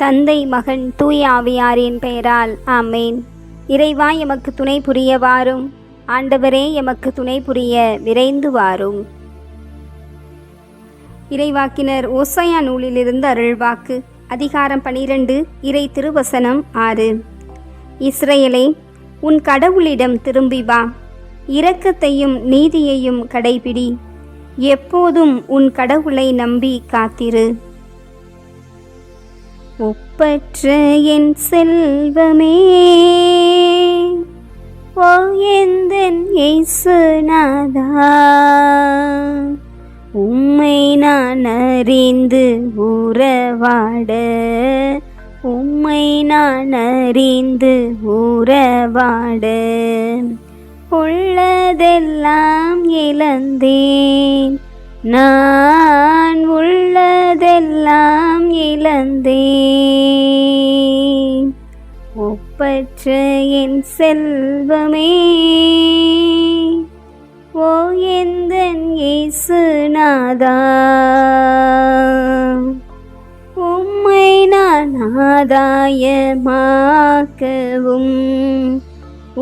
தந்தை, மகன், தூய ஆவியாரின் பெயரால் ஆமேன். இறைவா, எமக்கு துணை புரிய வாரும். ஆண்டவரே, எமக்கு துணை புரிய விரைந்து வாரும். இறைவாக்கினர் ஓசாயா நூலிலிருந்து அருள்வாக்கு. அதிகாரம் 12, இறை திருவசனம் 6. இஸ்ரவேலே, உன் கடவுளிடம் திரும்பி வா, இரக்கத்தையும் நீதியையும் கடைபிடி, எப்போதும் உன் கடவுளை நம்பி காத்திரு. ஒப்பற்ற என் செல்வமே, ஓ எந்தன் இயேசுநாதா, உம்மை நான் அறிந்து உறவாட, உம்மை நான் அறிந்து உறவாட, உள்ளதெல்லாம் இழந்தேன், நான் உள்ளதெல்லாம் இழந்தேன். ஒப்பற்ற என் செல்வமே, ஓ எந்தன் இயேசுநாதா, உம்மை நான் ஆதாயமாக்கவும்,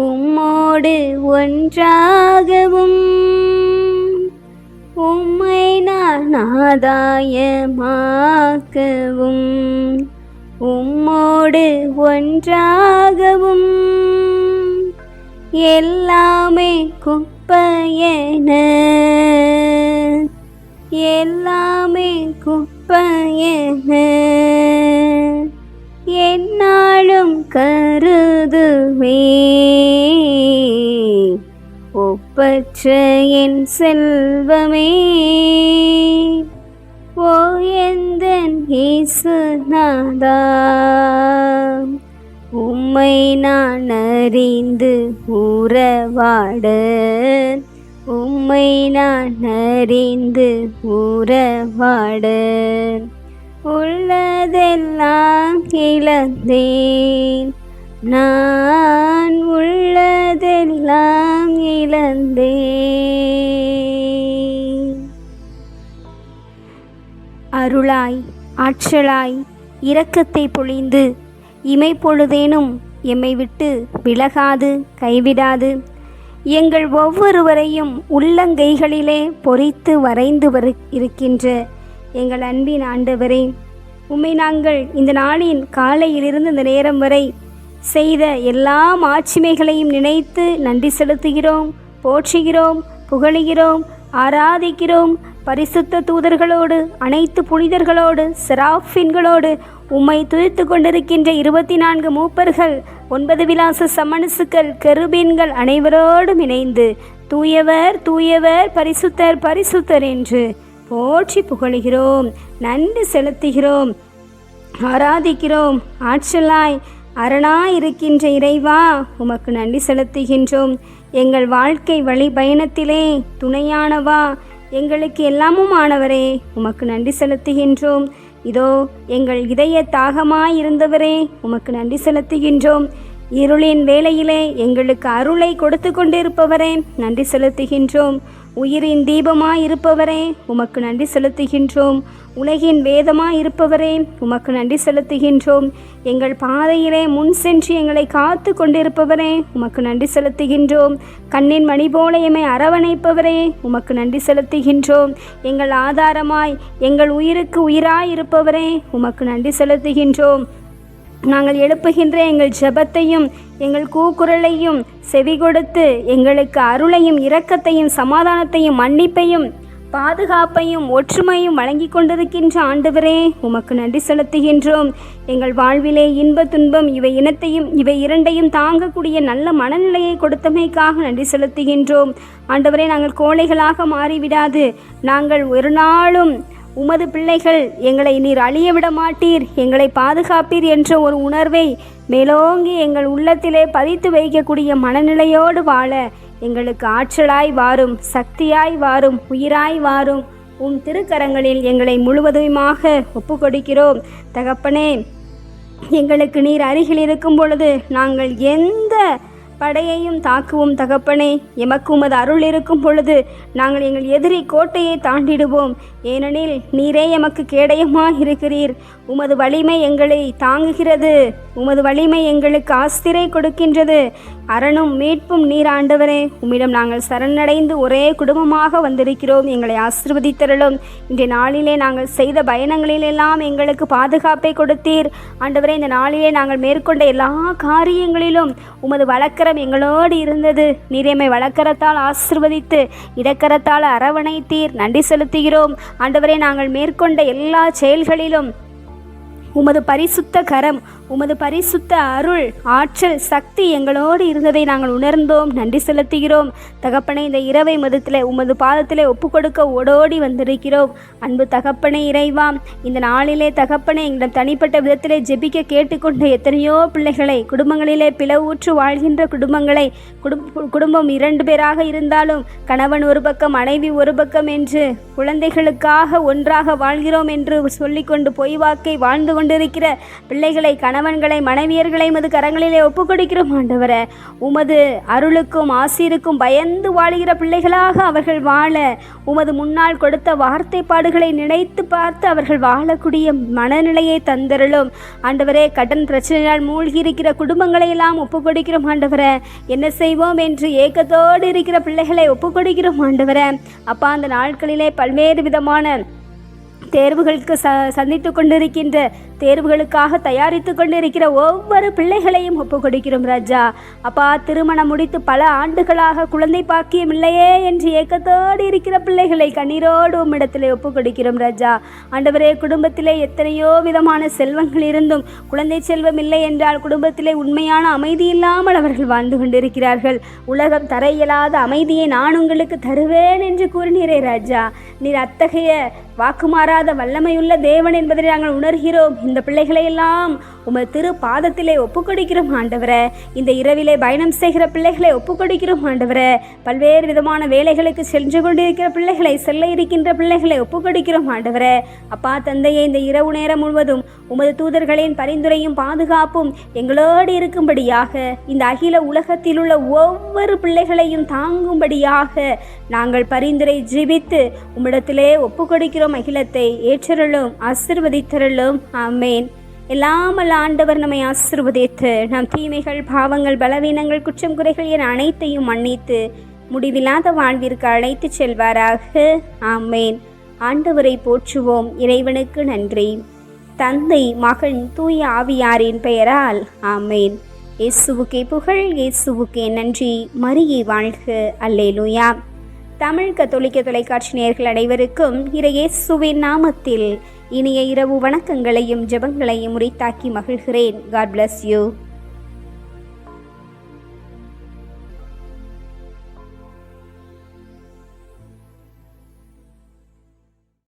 உம்மோடு ஒன்றாகவும், உம்மை நான் ஆதாயமாக்கவும், உம்மோடு ஒன்றாகவும், எல்லாமே குப்பையென, எல்லாமே குப்பையென என்னாலும் கருதுவே. ஒப்பற்ற என் செல்வமே, ஓ எந்தன் இயேசுநாதா, உம்மை நான் அறிந்து உறவாட, உம்மை நான் அறிந்து உறவாட, உள்ளதெல்லாம் இழந்தேன், நான் உள்ளதெல்லாம் இழந்தேன். அருளாய் ஆற்றலாய் இரக்கத்தை பொழிந்து இமைப்பொழுதேனும் எம்மை விட்டு விலகாது கைவிடாது எங்கள் ஒவ்வொருவரையும் உள்ளங்கைகளிலே பொறித்து வரைந்து இருக்கின்ற எங்கள் அன்பின் ஆண்டவரே, உம்மை நாங்கள் இந்த நாளின் காலையிலிருந்து இந்த நேரம் வரை செய்த எல்லா மாட்சிமைகளையும் நினைத்து நன்றி செலுத்துகிறோம், போற்றுகிறோம், புகழுகிறோம், ஆராதிக்கிறோம். பரிசுத்த தூதர்களோடு, அனைத்து புனிதர்களோடு, செராஃபின்களோடு உம்மை துதித்து கொண்டிருக்கின்ற 24 மூப்பர்கள், 9 விலாச சமணசுக்கள், கெருபீன்கள் அனைவரோடும் இணைந்து தூயவர் தூயவர் பரிசுத்தர் பரிசுத்தர் என்று போற்றி புகழுகிறோம், நன்றி செலுத்துகிறோம், ஆராதிக்கிறோம். ஆற்றலாய் அரணாய் இருக்கின்ற இறைவா, உமக்கு நன்றி செலுத்துகின்றோம். எங்கள் வாழ்க்கை வழி பயணத்திலே துணையானவா, எங்களுக்கு எல்லாமும் ஆனவரே, உமக்கு நன்றி செலுத்துகின்றோம். இதோ எங்கள் இதய தாகமாய் இருந்தவரே, உமக்கு நன்றி செலுத்துகின்றோம். இருளின் வேளையிலே எங்களுக்கு அருளை கொடுத்து கொண்டிருப்பவரே, நன்றி செலுத்துகின்றோம். உயிரின் தீபமாய் இருப்பவரே, உமக்கு நன்றி செலுத்துகின்றோம். உலகின் வேதமாய் இருப்பவரே, உமக்கு நன்றி செலுத்துகின்றோம். எங்கள் பாதையிலே முன் சென்று எங்களை காத்து கொண்டிருப்பவரே, உமக்கு நன்றி செலுத்துகின்றோம். கண்ணின் மணி போல எம்மை அரவணைப்பவரே, உமக்கு நன்றி செலுத்துகின்றோம். எங்கள் ஆதாரமாய் எங்கள் உயிருக்கு உயிராய் இருப்பவரே, உமக்கு நன்றி செலுத்துகின்றோம். நாங்கள் எழுப்புகின்ற எங்கள் ஜெபத்தையும் எங்கள் கூக்குரலையும் செவி கொடுத்து எங்களுக்கு அருளையும் இரக்கத்தையும் சமாதானத்தையும் மன்னிப்பையும் பாதுகாப்பையும் ஒற்றுமையும் வழங்கி கொண்டிருக்கின்ற ஆண்டவரே, உமக்கு நன்றி செலுத்துகின்றோம். எங்கள் வாழ்விலே இன்ப துன்பம் இவை இரண்டையும் தாங்கக்கூடிய நல்ல மனநிலையை கொடுத்தமைக்காக நன்றி செலுத்துகின்றோம். ஆண்டவரே, நாங்கள் கோழைகளாக மாறிவிடாது, நாங்கள் ஒரு நாளும் உமது பிள்ளைகள், எங்களை நீர் அழிய விட மாட்டீர், எங்களை பாதுகாப்பீர் என்ற ஒரு உணர்வை மேலோங்கி எங்கள் உள்ளத்திலே பதித்து வைக்கக்கூடிய மனநிலையோடு வாழ எங்களுக்கு ஆற்றலாய் வாரும், சக்தியாய் வாரும், உயிராய் வாரும். உம் திருக்கரங்களில் எங்களை முழுவதுமாக ஒப்பு கொடுக்கிறோம். தகப்பனே, எங்களுக்கு நீர் அருகில் இருக்கும் பொழுது நாங்கள் எந்த படையையும் தாக்குவோம் தகப்பனே. எமக்கு உமது அருள் இருக்கும் பொழுது நாங்கள் எங்கள் எதிரி கோட்டையை தாண்டிடுவோம். ஏனெனில் நீரே எமக்கு கேடயமாக இருக்கிறீர். உமது வலிமை எங்களை தாங்குகிறது. உமது வலிமை எங்களுக்கு ஆஸ்திரை கொடுக்கின்றது. அரணும் மீட்பும் நீர் ஆண்டவரே. உம்மிடம் நாங்கள் சரணடைந்து ஒரே குடும்பமாக வந்திருக்கிறோம். எங்களை ஆசீர்வதித்தருளும். இன்றைய நாளிலே நாங்கள் செய்த பயணங்களிலெல்லாம் எங்களுக்கு பாதுகாப்பை கொடுத்தீர் ஆண்டவரே. இந்த நாளிலே நாங்கள் மேற்கொண்ட எல்லா காரியங்களிலும் உமது வழக்கரம் எங்களோடு இருந்தது. நீர் எம்மை வழக்கரத்தால் ஆசீர்வதித்து இடக்கரத்தால் அரவணைத்தீர். நன்றி செலுத்துகிறோம் ஆண்டவரே. நாங்கள் மேற்கொண்ட எல்லா செயல்களிலும் உமது பரிசுத்த கரம், உமது பரிசுத்த அருள், ஆற்றல், சக்தி எங்களோடு இருந்ததை நாங்கள் உணர்ந்தோம். நன்றி செலுத்துகிறோம் தகப்பனை. இந்த இரவை மதத்தில் உமது பாதத்திலே ஒப்பு கொடுக்க ஓடோடி வந்திருக்கிறோம். அன்பு தகப்பனை இறைவா, இந்த நாளிலே தகப்பனை எங்களிடம் தனிப்பட்ட விதத்திலே ஜெபிக்க கேட்டுக்கொண்ட எத்தனையோ பிள்ளைகளை, குடும்பங்களிலே பிளவூற்று வாழ்கின்ற குடும்பங்களை, குடும்பம் 2 பேராக இருந்தாலும் கணவன் ஒரு பக்கம் மனைவி ஒரு பக்கம் என்று குழந்தைகளுக்காக ஒன்றாக வாழ்கிறோம் என்று சொல்லிக்கொண்டு பொய் வாக்கை வாழ்ந்து கொண்டிருக்கிற பிள்ளைகளை, கணவன்களை, மனைவியர்களை உமது கரங்களிலே ஒப்புக் கொடுக்கிறோம் ஆண்டவரே. உமது அருளுக்கும் ஆசீருக்கும் பயந்து வாழுகிற பிள்ளைகளாக அவர்கள் வாழ உமது முன்னால் கொடுத்த வார்த்தை பாடுகளை நினைத்து பார்த்து அவர்கள் வாழக்கூடிய மனநிலையை தந்தருளும் ஆண்டவரே. கடன் பிரச்சனையால் மூழ்கி இருக்கிற குடும்பங்களை எல்லாம் ஒப்புக் கொடுக்கிறோம் ஆண்டவரே. என்ன செய்வோம் என்று ஏக்கத்தோடு இருக்கிற பிள்ளைகளை ஒப்புக் கொடுக்கிறோம் ஆண்டவரே. அப்பா, அந்த நாட்களிலே பல்வேறு விதமான தேர்வுகளுக்கு சந்தித்து கொண்டிருக்கின்ற, தேர்வுகளுக்காக தயாரித்து கொண்டிருக்கிற ஒவ்வொரு பிள்ளைகளையும் ஒப்புக் கொடுக்கிறோம் ராஜா. அப்பா, திருமணம் முடித்து பல ஆண்டுகளாக குழந்தை பாக்கியம் இல்லையே என்று ஏக்கத்தோடு இருக்கிற பிள்ளைகளை கண்ணீரோடு உம்மிடத்திலே ஒப்புக் கொடுக்கிறோம் ராஜா. ஆண்டவரே, குடும்பத்திலே எத்தனையோ விதமான செல்வங்கள் இருந்தும் குழந்தை செல்வம் இல்லை என்றால் குடும்பத்திலே உண்மையான அமைதி இல்லாமல் அவர்கள் வாழ்ந்து கொண்டிருக்கிறார்கள். உலகம் தர இயலாத அமைதியை நான் உங்களுக்கு தருவேன் என்று கூறினீரே ராஜா. நீர் அத்தகைய வாக்குமாறாத வல்லமையுள்ள தேவன் என்பதை நாங்கள் உணர்கிறோம். இந்த பிள்ளைகளை எல்லாம் உமது திரு பாதத்திலே ஒப்புக்கொடுக்கிறோம் ஆண்டவரே. இந்த இரவிலே பயணம் செய்கிற பிள்ளைகளை ஒப்புக்கொடுக்கிறோம் ஆண்டவரே. பல்வேறு விதமான வேலைகளுக்கு சென்று கொண்டிருக்கிற பிள்ளைகளை, செல்ல இருக்கின்ற பிள்ளைகளை ஒப்புக்கொடுக்கிறோம் ஆண்டவரே. அப்பா தந்தையே, இந்த இரவு நேரம் முழுவதும் உமது தூதர்களின் பரிந்துரையும் பாதுகாப்பும் எங்களோடு இருக்கும்படியாக, இந்த அகில உலகத்தில் உள்ள ஒவ்வொரு பிள்ளைகளையும் தாங்கும்படியாக நாங்கள் பரிந்துரை ஜெபித்து உம்மிடத்திலே ஒப்புக்கொடுக்கிறோம். அகிலத்தை ஏற்றருளும், ஆசீர்வதித்தருளும். ஆமேன். எல்லாம் அல்ல ஆண்டவர் நம்மை ஆசீர்வதித்து நம் தீமைகள், பாவங்கள், பலவீனங்கள், குற்றம் குறைகள் என அனைத்தையும் மன்னித்து முடிவில்லாத வாழ்விற்கு அழைத்து செல்வாராக. ஆமேன். ஆண்டவரை போற்றுவோம். இறைவனுக்கு நன்றி. தந்தை, மகன், தூய ஆவியாரின் பெயரால் ஆமேன். இயேசுவுக்கே புகழ், இயேசுவுக்கே நன்றி. மரியே வாழ்க. அல்லேலூயா. தமிழ் கத்தோலிக்க தொலைக்காட்சி நேயர்கள் அனைவருக்கும் இயேசுவின் நாமத்தில் இனிய இரவு வணக்கங்களையும் ஜெபங்களையும் உரித்தாக்கி மகிழ்கிறேன். God bless you.